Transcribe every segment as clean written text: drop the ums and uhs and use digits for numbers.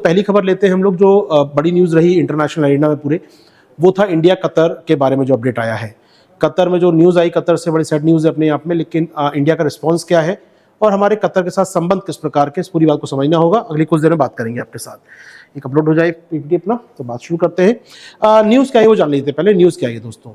पहली खबर लेते हैं हम लोग, जो बड़ी न्यूज़ रही इंटरनेशनल एरिना में पूरे, वो था इंडिया कतर के बारे में जो अपडेट आया है। कतर में जो न्यूज़ आई, कतर से बड़ी सैड न्यूज़ है अपने आप में, लेकिन इंडिया का रिस्पांस क्या है और हमारे कतर के साथ संबंध किस प्रकार के, इस पूरी बात को समझना होगा। अगली कुछ देर में बात करेंगे आपके साथ। एक अपलोड हो जाए पीपीटी अपना, तो बात शुरू करते हैं। न्यूज़ क्या है वो जान लीजिए पहले। न्यूज़ क्या है दोस्तों?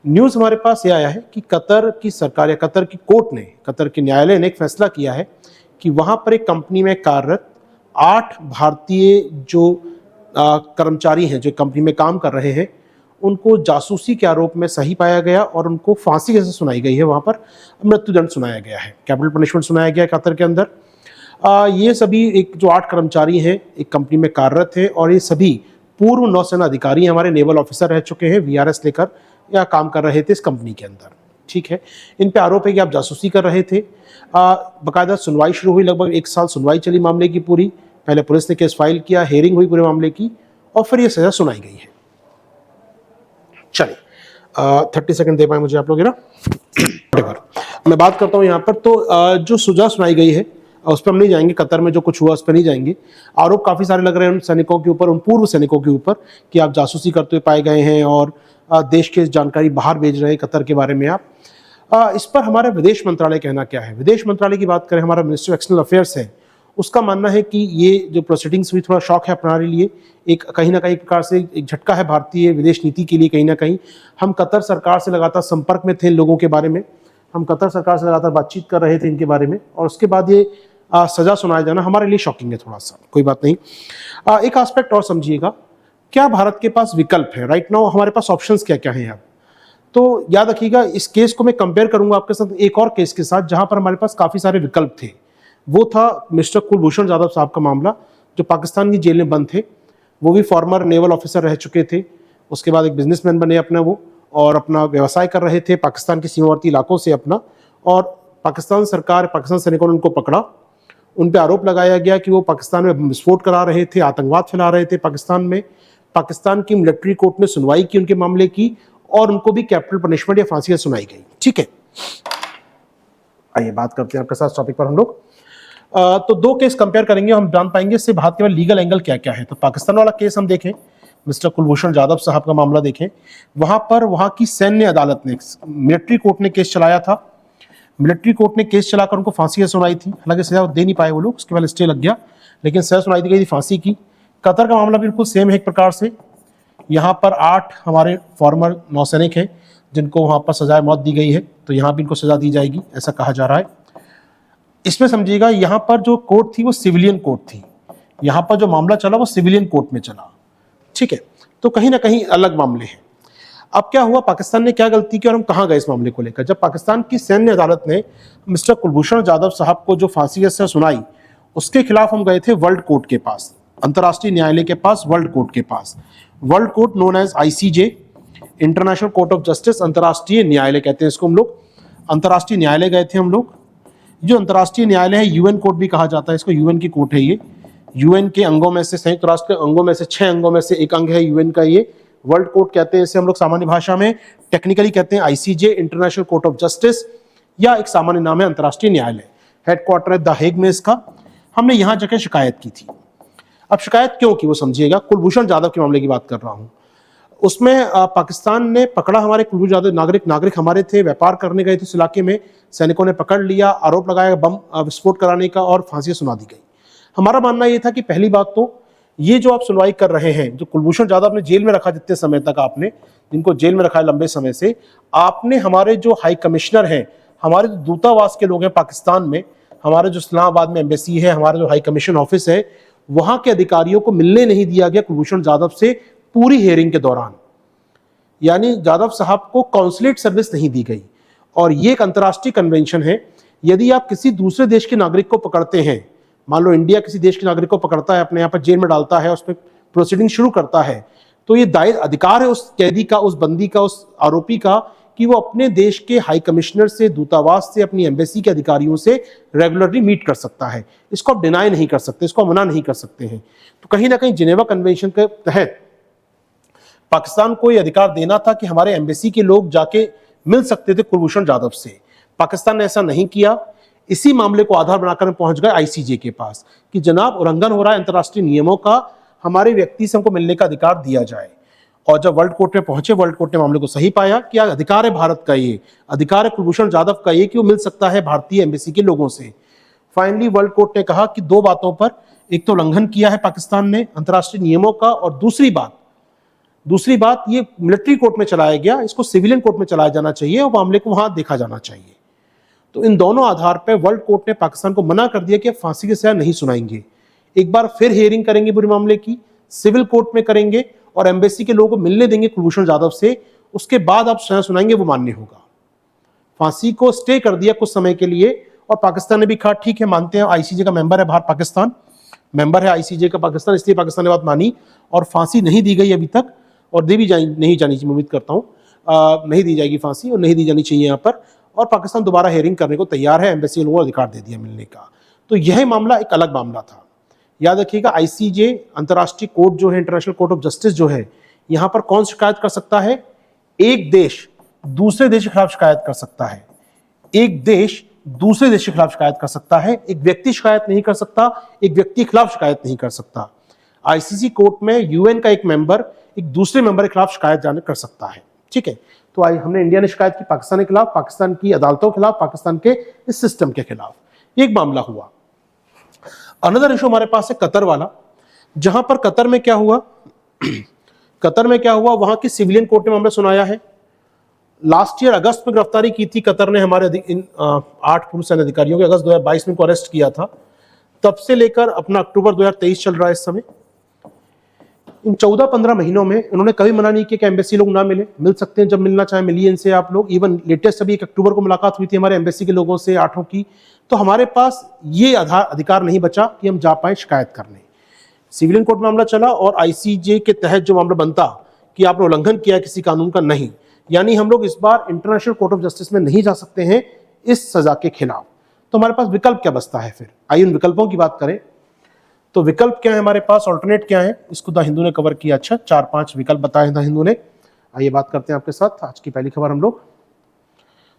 न्यूज़ हमारे पास ये आया है कि कतर की सरकार या कतर की कोर्ट ने, कतर के न्यायालय ने एक फैसला किया है कि वहाँ पर एक कंपनी में कार्यरत 8 भारतीय जो कर्मचारी हैं, जो कंपनी में काम कर रहे हैं, उनको जासूसी के आरोप में सही पाया गया और उनको फांसी जैसे सुनाई गई है। वहाँ पर मृत्युदंड सुनाया गया है, कैपिटल पनिशमेंट सुनाया गया है कतर के अंदर। ये सभी एक जो 8 कर्मचारी हैं, एक कंपनी में कार्यरत हैं और ये सभी पूर्व नौसेना अधिकारी, हमारे नेवल ऑफिसर रह चुके हैं, वीआरएस लेकर या काम कर रहे थे इस कंपनी के अंदर। ठीक है, इन पे आरोप है कि आप जासूसी कर रहे थे। बाकायदा सुनवाई शुरू हुई, लगभग 1 साल सुनवाई चली मामले की पूरी। पहले पुलिस ने केस फाइल किया, हेयरिंग हुई पूरे मामले की और फिर ये सजा सुनाई गई है। चलिए 30 सेकंड दे पाए मुझे आप लोग ना। मैं बात करता हूँ यहाँ पर, तो जो सजा सुनाई गई है उस पर हम नहीं जाएंगे, कतर में जो कुछ हुआ उस पर नहीं जाएंगे। आरोप काफ़ी सारे लग रहे हैं उन सैनिकों के ऊपर, उन पूर्व सैनिकों के ऊपर, कि आप जासूसी करते हुए पाए गए हैं और देश की जानकारी बाहर भेज रहे हैं कतर के बारे में आप। इस पर हमारा विदेश मंत्रालय कहना क्या है? विदेश मंत्रालय की बात करें, हमारा मिनिस्ट्री ऑफ एक्सटर्नल अफेयर्स है, उसका मानना है कि ये जो प्रोसीडिंग्स हुई थोड़ा शॉक है हमारे लिए, एक कहीं ना कहीं प्रकार से एक झटका है भारतीय विदेश नीति के लिए। कहीं ना कहीं हम कतर सरकार से लगातार संपर्क में थे इन लोगों के बारे में, हम कतर सरकार से लगातार बातचीत कर रहे थे इनके बारे में, और उसके बाद ये सजा सुनाया जाना हमारे लिए शॉकिंग है थोड़ा सा। कोई बात नहीं। एक एस्पेक्ट और समझिएगा, क्या भारत के पास विकल्प है? राइट नाउ हमारे पास ऑप्शंस क्या क्या हैं अब? तो याद रखिएगा, इस केस को मैं कंपेयर करूंगा आपके साथ एक और केस के साथ जहां पर हमारे पास काफ़ी सारे विकल्प थे। वो था मिस्टर कुलभूषण जाधव साहब का मामला, जो पाकिस्तान की जेल में बंद थे। वो भी फॉर्मर नेवल ऑफिसर रह चुके थे, उसके बाद एक बिजनेसमैन बने अपना वो, और अपना व्यवसाय कर रहे थे पाकिस्तान के सीमावर्ती इलाकों से अपना। और पाकिस्तान सरकार, पाकिस्तान सैनिकों ने उनको पकड़ा, उन पर आरोप लगाया गया कि वो पाकिस्तान में विस्फोट करा रहे थे, आतंकवाद फैला रहे थे पाकिस्तान में। पाकिस्तान की मिलिट्री कोर्ट ने सुनवाई की उनके मामले की और उनको भी कैपिटल पनिशमेंट या फांसी सुनाई गई। ठीक है, आइए बात करते हैं आपके साथ टॉपिक पर हम लोग। तो 2 केस कंपेयर करेंगे, हम जान पाएंगे इससे भारत के लीगल एंगल क्या क्या है। तो पाकिस्तान वाला केस हम देखें, मिस्टर कुलभूषण जाधव साहब का मामला देखें। वहां पर वहां की सैन्य अदालत ने, मिलिट्री कोर्ट ने केस चलाया था। मिलिट्री कोर्ट ने केस चलाकर उनको फांसी सुनाई थी, हालांकि सजा दे नहीं पाए वो लोग, उसके बाद स्टे लग गया, लेकिन सजा सुनाई दी गई थी फांसी की। कतर का मामला बिल्कुल सेम है एक प्रकार से। यहाँ पर 8 हमारे फॉर्मर नौसैनिक हैं जिनको वहाँ पर सजाए मौत दी गई है, तो यहाँ भी इनको सजा दी जाएगी ऐसा कहा जा रहा है। इसमें समझिएगा, यहाँ पर जो कोर्ट थी वो सिविलियन कोर्ट थी, यहाँ पर जो मामला चला वो सिविलियन कोर्ट में चला। ठीक है, तो कहीं ना कहीं अलग मामले हैं। अब क्या हुआ, पाकिस्तान ने क्या गलती की और हम कहाँ गए इस मामले को लेकर? जब पाकिस्तान की सैन्य अदालत ने मिस्टर कुलभूषण जाधव साहब को जो फांसी की सजा सुनाई, उसके खिलाफ हम गए थे वर्ल्ड कोर्ट के पास, अंतर्राष्ट्रीय न्यायालय के पास, वर्ल्ड कोर्ट के पास। World court known as ICJ, international court of justice, अंतर्राष्ट्रीय न्यायालय कहते हैं इसको हम लोग। अंतर्राष्ट्रीय न्यायालय गए थे हम लोग। जो अंतर्राष्ट्रीय न्यायालय है, यूएन कोर्ट भी कहा जाता है इसको, यूएन की कोर्ट है ये। यूएन के अंगों में से, संयुक्त राष्ट्र के अंगों में से 6 अंगों में से एक अंग है यूएन का ये। वर्ल्ड कोर्ट कहते हैं इसे हम लोग सामान्य भाषा में, टेक्निकली कहते हैं ICJ, international court of justice, या एक सामान्य नाम है अंतर्राष्ट्रीय न्यायालय। हेडक्वार्टर है द हेग में इसका। हमने यहाँ जाकर शिकायत की थी। अब शिकायत क्यों की वो समझिएगा, कुलभूषण जाधव के मामले की बात कर रहा हूँ। उसमें पाकिस्तान ने पकड़ा हमारे कुलभूषण जाधव, नागरिक हमारे थे, व्यापार करने गए थे उस इलाके में, सैनिकों ने पकड़ लिया, आरोप लगाया बम विस्फोट कराने का और फांसी सुना दी गई। हमारा मानना ये था कि पहली बात तो ये जो आप सुनवाई कर रहे हैं, जो कुलभूषण जाधव आपने जेल में रखा जितने समय तक, आपने जिनको जेल में रखा है लंबे समय से, आपने हमारे जो हाई कमिश्नर हैं, हमारे जो दूतावास के लोग हैं पाकिस्तान में, हमारे जो इस्लामाबाद में एम्बेसी है, हमारा जो हाई कमीशन ऑफिस है, वहां के अधिकारियों को मिलने नहीं दिया गया कुलभूषण जाधव से पूरी हियरिंग के दौरान। यानी जाधव साहब को कॉन्सुलेट सर्विस नहीं दी गई। और ये एक अंतर्राष्ट्रीय कन्वेंशन है, यदि आप किसी दूसरे देश के नागरिक को पकड़ते हैं, मान लो इंडिया किसी देश के नागरिक को पकड़ता है, अपने यहाँ पर जेल में डालता है, उस पर प्रोसीडिंग शुरू करता है, तो ये दायर अधिकार है उस कैदी का, उस बंदी का, उस आरोपी का, कि वो अपने देश के हाई कमिश्नर से, दूतावास से, अपनी एम्बेसी के अधिकारियों से रेगुलरली मीट कर सकता है। इसको आप डिनाई नहीं कर सकते, इसको मना नहीं कर सकते हैं। तो कहीं ना कहीं जिनेवा कन्वेंशन के तहत पाकिस्तान को यह अधिकार देना था कि हमारे एम्बेसी के लोग जाके मिल सकते थे कुलभूषण जाधव से। पाकिस्तान ने ऐसा नहीं किया। इसी मामले को आधार बनाकर पहुंच गए आईसीजे के पास कि जनाब उल्लंघन हो रहा है अंतर्राष्ट्रीय नियमों का, हमारे व्यक्ति से हमको मिलने का अधिकार दिया जाए। और जब वर्ल्ड कोर्ट में पहुंचे, वर्ल्ड कोर्ट ने मामले को सही पाया कि अधिकार है भारत का, ये अधिकार है कुलभूषण जाधव का ये कि वो मिल सकता है भारतीय एम्बेसी के लोगों से। फाइनली वर्ल्ड कोर्ट ने कहा कि दो बातों पर, एक तो उल्लंघन किया है पाकिस्तान ने अंतर्राष्ट्रीय नियमों का, और दूसरी बात ये मिलिट्री कोर्ट में चलाया गया, इसको सिविलियन कोर्ट में चलाया जाना चाहिए और मामले को वहां देखा जाना चाहिए। तो इन दोनों आधार पर वर्ल्ड कोर्ट ने पाकिस्तान को मना कर दिया कि फांसी की सजा नहीं सुनाएंगे, एक बार फिर हियरिंग करेंगे पूरे मामले की, सिविल कोर्ट में करेंगे और एम्बेसी के लोगों को मिलने देंगे कुलभूषण जाधव से, उसके बाद आप सजा सुनाएंगे वो मान्य होगा। फांसी को स्टे कर दिया कुछ समय के लिए और पाकिस्तान ने भी कहा ठीक है मानते हैं, आईसीजे का मेंबर है भारत, पाकिस्तान मेंबर है आईसीजे का पाकिस्तान, इसलिए पाकिस्तान ने बात मानी और फांसी नहीं दी गई अभी तक, और दी भी नहीं जानी चाहिए, उम्मीद करता हूँ नहीं दी जाएगी फांसी और नहीं दी जानी चाहिए यहाँ पर। और पाकिस्तान दोबारा हियरिंग करने को तैयार है, एम्बेसी लोगों को अधिकार दे दिया मिलने का। तो यह मामला एक अलग मामला था, याद रखिएगा। आईसीजे अंतर्राष्ट्रीय कोर्ट जो है, इंटरनेशनल कोर्ट ऑफ जस्टिस जो है, यहाँ पर कौन शिकायत कर सकता है? एक देश दूसरे देश के खिलाफ शिकायत कर सकता है, एक देश दूसरे देश के खिलाफ शिकायत कर सकता है, एक व्यक्ति शिकायत नहीं कर सकता, एक व्यक्ति के खिलाफ शिकायत नहीं कर सकता। आईसीसी कोर्ट में यूएन का एक मेंबर एक दूसरे मेंबर के खिलाफ शिकायत जाने कर सकता है, ठीक है। तो हमने इंडिया ने शिकायत की पाकिस्तान के खिलाफ, पाकिस्तान की अदालतों के खिलाफ, पाकिस्तान के इस सिस्टम के खिलाफ, एक मामला हुआ। अनदर इशू हमारे पास है कतर वाला, जहां पर कतर में क्या हुआ वहां की सिविलियन कोर्ट ने मामला सुनाया है। लास्ट ईयर अगस्त में गिरफ्तारी की थी कतर ने हमारे 8 पूर्व सैन्य अधिकारियों के, अगस्त 2022 में इनको अरेस्ट किया था। तब से लेकर अपना अक्टूबर 2023 चल रहा है इस समय। इन 14-15 महीनों में उन्होंने कभी मना नहीं किया कि एम्बेसी लोग ना मिल सकते हैं, जब मिलना चाहे मिलिए इनसे आप लोग। इवन लेटेस्ट अभी 1 अक्टूबर को मुलाकात हुई थी हमारे एम्बेसी के लोगों से 8 की। तो हमारे पास ये अधिकार नहीं बचा कि हम जा पाए शिकायत करने। सिविलियन कोर्ट मामला चला और आईसीजे के तहत जो मामला बनता कि आपने उल्लंघन किया किसी कानून का, नहीं, यानी हम लोग इस बार इंटरनेशनल कोर्ट ऑफ जस्टिस में नहीं जा सकते हैं इस सजा के खिलाफ। तो हमारे पास विकल्प क्या बचता है फिर? आइए उन विकल्पों की बात करें। तो विकल्प क्या है हमारे पास, ऑल्टरनेट क्या है, इसको द हिंदू ने कवर किया। अच्छा, 4-5 विकल्प बताए द हिंदू ने। आइए बात करते हैं आपके साथ आज की पहली खबर हम लोग।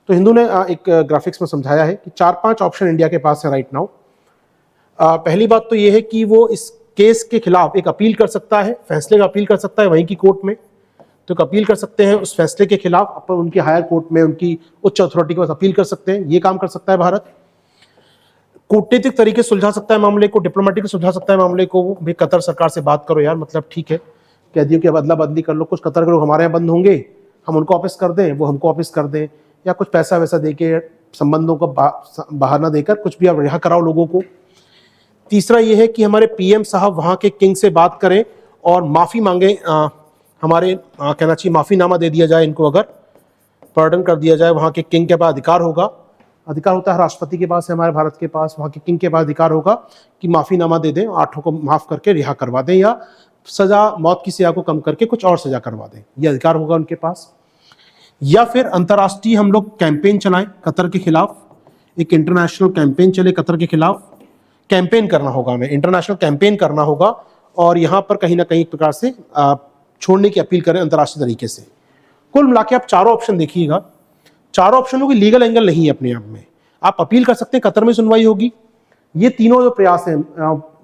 तो हिंदू ने एक ग्राफिक्स में समझाया है कि 4-5 ऑप्शन इंडिया के पास है राइट नाउ। पहली बात तो यह है कि वो इस केस के खिलाफ एक अपील कर सकता है, फैसले का अपील कर सकता है वहीं की कोर्ट में। तो एक अपील कर सकते हैं उस फैसले के खिलाफ, अपन उनकी हायर कोर्ट में, उनकी उच्च अथॉरिटी के पास अपील कर सकते हैं। ये काम कर सकता है भारत। कूटनीतिक तरीके से सुलझा सकता है मामले को, डिप्लोमेटिक सुलझा सकता है मामले को। भाई कतर सरकार से बात करो यार, मतलब ठीक है, कह दियो कि अदला बदली कर लो, कुछ कतर के लोग हमारे यहाँ बंद होंगे, हम उनको वापस कर दें, वो हमको वापस कर दें, या कुछ पैसा वैसा देके संबंधों को बहाना देकर कुछ भी आप रिहा कराओ लोगों को। तीसरा ये है कि हमारे पीएम साहब वहाँ के किंग से बात करें और माफ़ी मांगे, हमारे कहना चाहिए माफ़ीनामा दे दिया जाए इनको, अगर पार्डन कर दिया जाए। वहाँ के किंग के पास अधिकार होता है, राष्ट्रपति के पास है हमारे भारत के पास, वहाँ के किंग के पास अधिकार होगा कि माफ़ीनामा दे दें, 8 को माफ़ करके रिहा करवा दें, या सज़ा, मौत की सज़ा को कम करके कुछ और सज़ा करवा दें, ये अधिकार होगा उनके पास। या फिर अंतर्राष्ट्रीय हम लोग कैंपेन चलाएं कतर के खिलाफ, एक इंटरनेशनल कैंपेन चले कतर के खिलाफ। कैंपेन करना होगा हमें, इंटरनेशनल कैंपेन करना होगा, और यहाँ पर कहीं ना कहीं एक प्रकार से छोड़ने की अपील करें अंतर्राष्ट्रीय तरीके से। कुल मिला के आप चारों ऑप्शन देखिएगा, चारों ऑप्शनों की लीगल एंगल नहीं है अपने आप में। आप अपील कर सकते हैं, कतर में सुनवाई होगी। ये तीनों जो प्रयास हैं,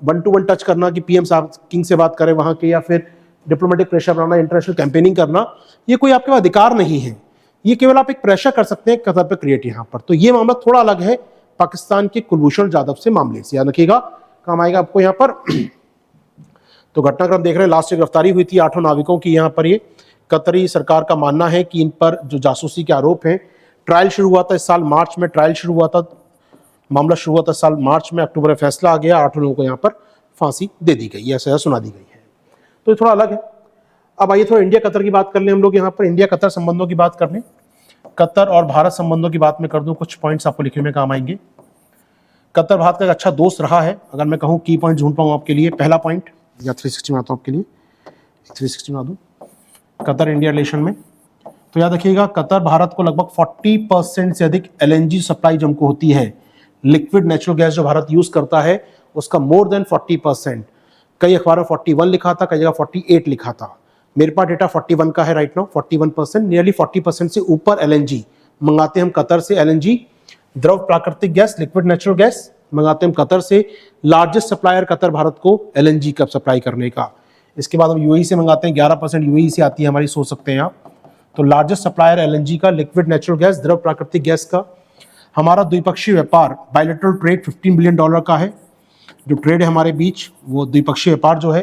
1-to-1 टच करना कि पीएम साहब किंग से बात करें वहाँ के, या फिर डिप्लोमेटिक प्रेशर बनाना, इंटरनेशनल कैंपेनिंग करना, ये कोई आपके पास अधिकार नहीं है, ये केवल आप एक प्रेशर कर सकते हैं कतर पर क्रिएट यहाँ पर। तो ये मामला थोड़ा अलग है पाकिस्तान के कुलभूषण जाधव से मामले से, याद रखिएगा, काम आएगा आपको यहाँ पर। तो घटनाक्रम देख रहे हैं, लास्ट गिरफ्तारी हुई थी 8 नाविकों की यहाँ पर। ये कतरी सरकार का मानना है कि इन पर जो जासूसी के आरोप हैं, ट्रायल शुरू हुआ था इस साल मार्च में, ट्रायल शुरू हुआ था, मामला शुरू हुआ था इस साल मार्च में, अक्टूबर में फैसला आ गया, 8 लोगों को यहाँ पर फांसी दे दी गई है, सजा सुना दी गई है। तो ये थोड़ा अलग है। अब आइए थोड़ा इंडिया कतर की बात कर लें हम लोग यहाँ पर, इंडिया कतर संबंधों की बात कर लें। कतर और भारत संबंधों की बात मैं कर दूं, कुछ पॉइंट्स आपको लिखने में काम आएंगे। कतर भारत का एक अच्छा दोस्त रहा है, अगर मैं कहूँ की पॉइंट ढूंढ पाऊँ आपके लिए। पहला पॉइंट, या 360 में आता हूँ आपके लिए, 360 में आ दूँ कतर इंडिया रिलेशन में। तो याद रखिएगा, कतर भारत को लगभग 40% से अधिक LNG सप्लाई जो हमको होती है, लिक्विड नेचुरल गैस जो भारत यूज करता है, उसका मोर देन 40%। कई अखबारों में 41 लिखा था, कई जगह 48 लिखा था। मेरे पास डेटा 41 का है राइट नाउ, 41%, नियरली 40% से ऊपर LNG मंगाते हैं हम कतर से। LNG द्रव प्राकृतिक गैस, लिक्विड नेचुरल गैस मंगाते हैं हम कतर से। लार्जेस्ट सप्लायर कतर भारत को एलएनजी का सप्लाई करने का। इसके बाद हम यूएई से मंगाते हैं, 11% यूएई से आती है हमारी, सोच सकते हैं आप। तो लार्जेस्ट सप्लायर एलएनजी का, लिक्विड नेचुरल गैस, द्रव प्राकृतिक गैस का। हमारा द्विपक्षीय व्यापार बायलैटरल ट्रेड $15 बिलियन का है। जो ट्रेड है हमारे बीच, वो द्विपक्षीय व्यापार जो है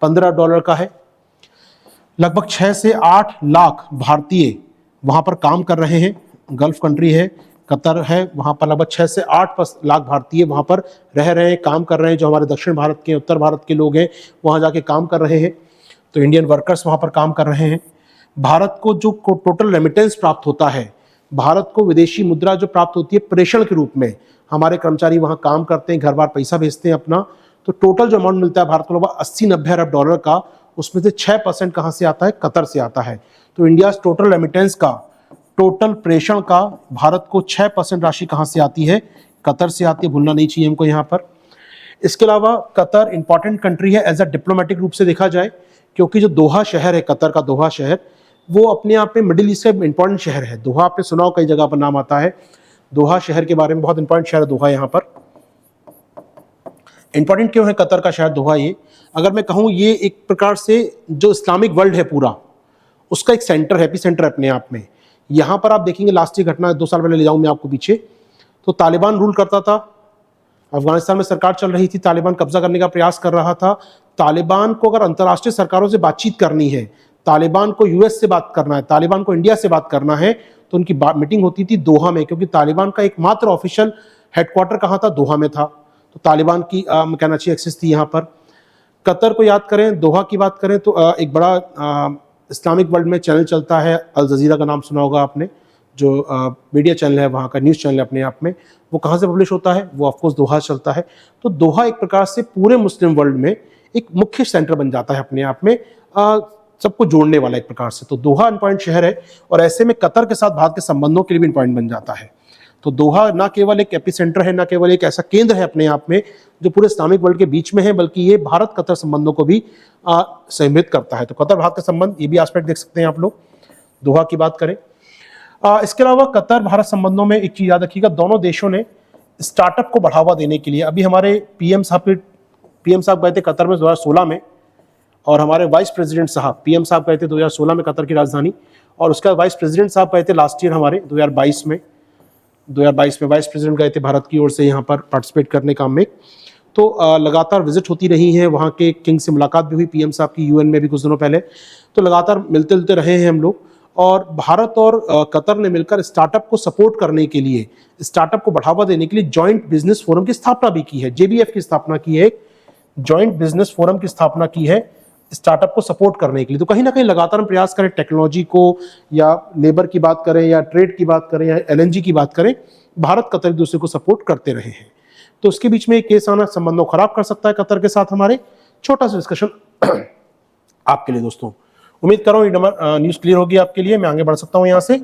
$15 का है। लगभग 6 से 8 लाख भारतीय वहाँ पर काम कर रहे हैं। गल्फ कंट्री है, कतर है, वहाँ पर लगभग 6 से 8 लाख भारतीय वहाँ पर रह रहे हैं, काम कर रहे हैं। जो हमारे दक्षिण भारत के, उत्तर भारत के लोग हैं, वहाँ जाके काम कर रहे हैं। तो इंडियन वर्कर्स वहाँ पर काम कर रहे हैं। भारत को जो टोटल रेमिटेंस प्राप्त होता है, भारत को विदेशी मुद्रा जो प्राप्त होती है प्रेषण के रूप में, हमारे कर्मचारी वहाँ काम करते हैं, घर बार पैसा भेजते हैं अपना। तो टोटल जो अमाउंट मिलता है भारत को लगभग 80-90 अरब डॉलर का, उसमें से 6% कहाँ से आता है? कतर से आता है। तो इंडिया टोटल रेमिटेंस का, टोटल प्रेषण का भारत को 6% राशि कहाँ से आती है? कतर से आती है, भूलना नहीं चाहिए हमको यहाँ पर। इसके अलावा कतर इंपॉर्टेंट कंट्री है एज अ डिप्लोमेटिक रूप से देखा जाए, क्योंकि जो दोहा शहर है, कतर का दोहा शहर, वो अपने आप में मिडिल ईस्ट का इंपॉर्टेंट शहर है। दोहा आपने सुना हो, कई जगह पर नाम आता है दोहा शहर के बारे में, बहुत इंपॉर्टेंट शहर है दोहा। यहाँ पर इंपॉर्टेंट क्यों है कतर का शहर दोहा? ये अगर मैं कहूँ, ये एक प्रकार से जो इस्लामिक वर्ल्ड है पूरा, उसका एक सेंटर है, एपी सेंटर अपने आप में। यहाँ पर आप देखेंगे, लास्ट की घटना 2 साल पहले ले जाऊँ मैं आपको पीछे, तो तालिबान रूल करता था, अफगानिस्तान में सरकार चल रही थी, तालिबान कब्जा करने का प्रयास कर रहा था। तालिबान को अगर अंतर्राष्ट्रीय सरकारों से बातचीत करनी है, तालिबान को यूएस से बात करना है, तालिबान को इंडिया से बात करना है, तो उनकी मीटिंग होती थी दोहा में, क्योंकि तालिबान का एकमात्र ऑफिशियल हेडक्वार्टर कहाँ था? दोहा में था। तो तालिबान की कहना चाहिए एक्सेस थी यहाँ पर। कतर को याद करें, दोहा की बात करें, तो एक बड़ा इस्लामिक वर्ल्ड में चैनल चलता है, अल जजीरा का नाम सुना होगा आपने, जो मीडिया चैनल है, वहाँ का न्यूज़ चैनल है अपने आप में। वो कहाँ से पब्लिश होता है? वो ऑफकोर्स दोहा चलता है। तो दोहा एक प्रकार से पूरे मुस्लिम वर्ल्ड में एक मुख्य सेंटर बन जाता है अपने आप में, सबको जोड़ने वाला एक प्रकार से। तो दोहा इंपॉर्टेंट शहर है, और ऐसे में कतर के साथ भारत के संबंधों के लिए भी इंपॉर्टेंट बन जाता है। तो दोहा ना केवल एक एपी सेंटर है, ना केवल एक ऐसा केंद्र है अपने आप में जो पूरे इस्लामिक वर्ल्ड के बीच में है, बल्कि ये भारत कतर संबंधों को भी सहमित करता है। तो कतर भारत का संबंध, ये भी एस्पेक्ट देख सकते हैं आप लोग, दोहा की बात करें। इसके अलावा कतर भारत संबंधों में एक चीज याद रखिएगा, दोनों देशों ने स्टार्टअप को बढ़ावा देने के लिए, अभी हमारे पीएम साहब गए थे कतर में 2016 में, और हमारे वाइस प्रेसिडेंट साहब, पीएम साहब गए थे 2016 में कतर की राजधानी, और उसके बाद वाइस प्रेसिडेंट साहब गए थे लास्ट ईयर हमारे 2022 में वाइस प्रेसिडेंट गए थे भारत की ओर से यहाँ पर पार्टिसिपेट करने काम में। तो लगातार विजिट होती रही है, वहाँ के किंग से मुलाकात भी हुई पीएम साहब की यूएन में भी कुछ दिनों पहले। तो लगातार मिलते जुलते रहे हैं हम लोग, और भारत और कतर ने मिलकर स्टार्टअप को सपोर्ट करने के लिए, स्टार्टअप को बढ़ावा देने के लिए जॉइंट बिजनेस फोरम की स्थापना भी की है, जेबीएफ की स्थापना की है, जॉइंट बिजनेस फोरम की स्थापना की है स्टार्टअप को सपोर्ट करने के लिए। तो कहीं ना कहीं लगातार हम प्रयास करें, टेक्नोलॉजी को या लेबर की बात करें या ट्रेड की बात करें या एलएनजी की बात करें, भारत कतर एक दूसरे को सपोर्ट करते रहे हैं। तो उसके बीच में एक केस आना संबंधों खराब कर सकता है कतर के साथ हमारे। छोटा सा डिस्कशन आपके लिए दोस्तों, उम्मीद कर रहा हूँ न्यूज़ क्लियर होगी आपके लिए, मैं आगे बढ़ सकता हूँ यहाँ से।